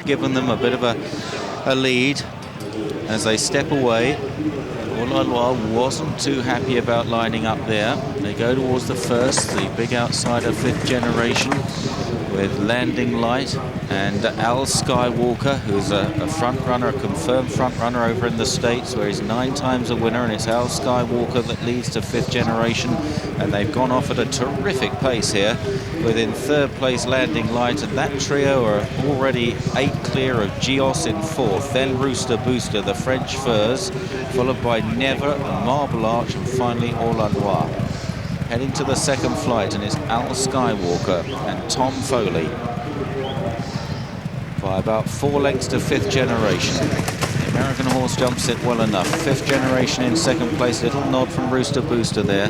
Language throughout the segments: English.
given them a bit of a lead as they step away. Bula wasn't too happy about lining up there. They go towards the first, the big outsider, 5th generation, with Landing Light and Al Skywalker, who's a front runner, a confirmed front runner over in the States, where he's 9 times a winner, and it's Al Skywalker that leads to 5th generation. And they've gone off at a terrific pace here, within 3rd place Landing Light, and that trio are already 8 clear of Geos in 4th, then Rooster Booster, the French Furs, followed by Never and Marble Arch, and finally Au La Loire. Heading to the 2nd flight, and it's Al Skywalker and Tom Foley by about 4 lengths to 5th generation. The American horse jumps it well enough. 5th generation in 2nd place, little nod from Rooster Booster there.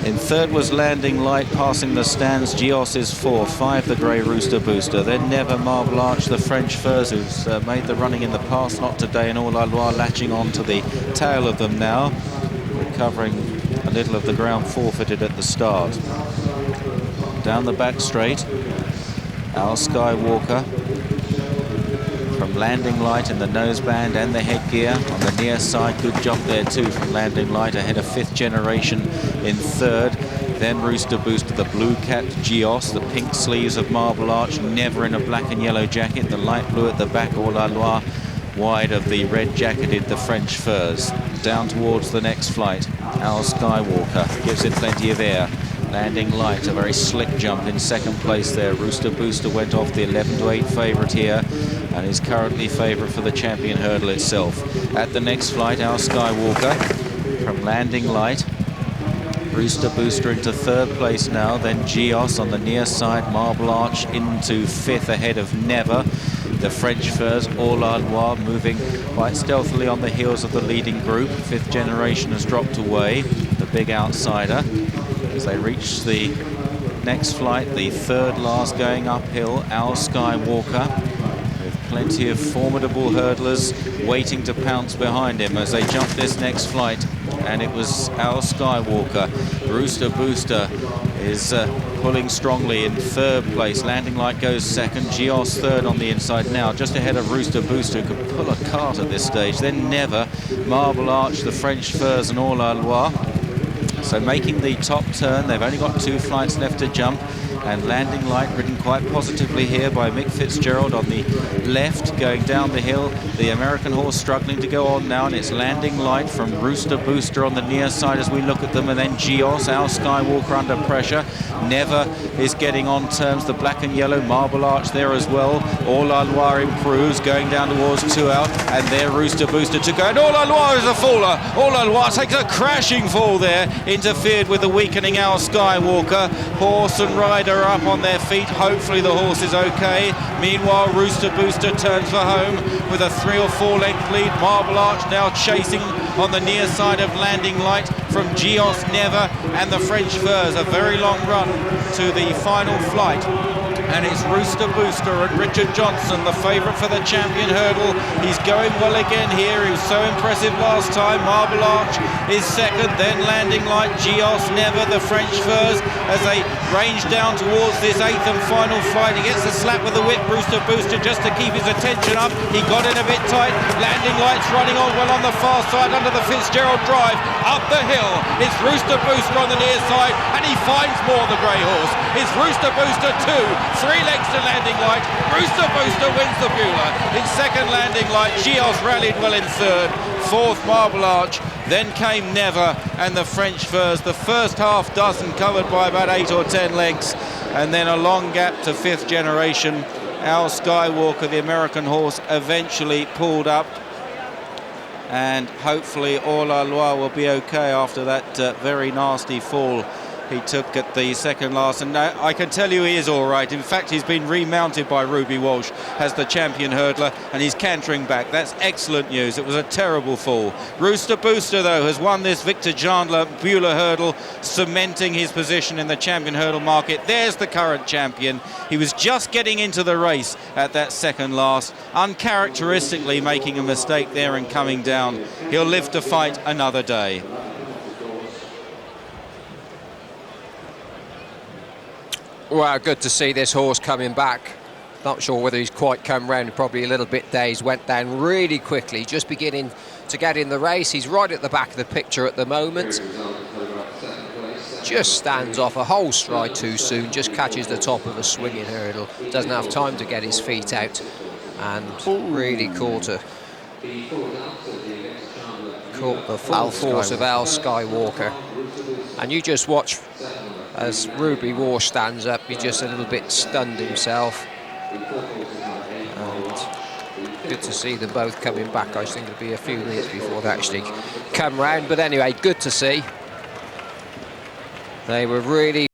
In 3rd was Landing Light, passing the stands. Geos is 4, 5 the grey Rooster Booster. Then Never, Marble Arch, the French Furs, who's made the running in the past, not today, and Au La Loire latching on to the tail of them now, recovering a little of the ground forfeited at the start. Down the back straight, Al Skywalker from Landing Light in the noseband and the headgear. On the near side, good jump there too from Landing Light, ahead of 5th generation in 3rd. Then Rooster Booster, the blue cap Geos, the pink sleeves of Marble Arch, Never in a black and yellow jacket, the light blue at the back, Au La Loire wide of the red jacketed, the French Furs. Down towards the next flight, Al Skywalker gives it plenty of air. Landing Light, a very slick jump in 2nd place there. Rooster Booster went off the 11 to 8 favourite here, and is currently favourite for the champion hurdle itself. At the next flight, Al Skywalker from Landing Light. Rooster Booster into 3rd place now, then Geos on the near side, Marble Arch into 5th ahead of Never. The French Furs, Au La Loire, moving quite stealthily on the heels of the leading group. 5th generation has dropped away, the big outsider. As they reach the next flight, the 3rd last going uphill, Al Skywalker, with plenty of formidable hurdlers waiting to pounce behind him as they jump this next flight. And it was Al Skywalker. Rooster Booster is pulling strongly in 3rd place. Landing Light goes 2nd. Geos 3rd on the inside now, just ahead of Rooster Booster, who could pull a cart at this stage. Then Never, Marble Arch, the French Furs, and Au La Loire. So making the top turn, they've only got 2 flights left to jump, and Landing Light ridden quite positively here by Mick Fitzgerald on the left, going down the hill. The American horse struggling to go on now, and it's Landing Light from Rooster Booster on the near side as we look at them, and then Geos, Al Skywalker under pressure. Never is getting on terms, the black and yellow, Marble Arch there as well. Au La Loire improves, going down towards 2 out, and there Rooster Booster to go, and Au La Loire is a faller. Au La Loire takes a crashing fall there, interfered with the weakening Al Skywalker. Horse and rider up on their feet, hopefully the horse is okay. Meanwhile, Rooster Booster turns for home with a 3 or 4 length lead. Marble Arch now chasing on the near side of Landing Light from Geos, Never, and the French Furs. A very long run to the final flight. And it's Rooster Booster and Richard Johnson, the favourite for the champion hurdle. He's going well again here. He was so impressive last time. Marble Arch is 2nd, then Landing Light, Geos, Never, the French Furs, as they range down towards this 8th and final flight. He gets a slap with the whip, Rooster Booster, just to keep his attention up. He got in a bit tight. Landing Light's running on well on the far side under the Fitzgerald drive. Up the hill, it's Rooster Booster on the near side, and he finds more, the grey horse. It's Rooster Booster 2. 3 lengths to Landing Light. Rooster Booster wins the Bula. In 2nd, Landing Light. Geos rallied well in 3rd. 4th, Marble Arch. Then came Never and the French Furs. The first half dozen covered by about 8 or 10 lengths. And then a long gap to 5th generation. Al Skywalker, the American horse, eventually pulled up. And hopefully Au La Loire will be okay after that very nasty fall he took at the 2nd last, and I can tell you he is all right. In fact, he's been remounted by Ruby Walsh as the champion hurdler, and he's cantering back. That's excellent news. It was a terrible fall. Rooster Booster, though, has won this Victor Chandler Bula hurdle, cementing his position in the champion hurdle market. There's the current champion. He was just getting into the race at that 2nd last, uncharacteristically making a mistake there and coming down. He'll live to fight another day. Well, good to see this horse coming back Not sure whether he's quite come round, probably a little bit dazed. Went down really quickly, just beginning to get in the race. He's right at the back of the picture at the moment. Just stands off a whole stride too soon, just catches the top of the swinging hurdle. Doesn't have time to get his feet out, and really caught the full force of Al Skywalker. And you just watch as Ruby War stands up, he's just a little bit stunned himself. And good to see them both coming back. I think it'll be a few minutes before they actually come round, but anyway, good to see. They were really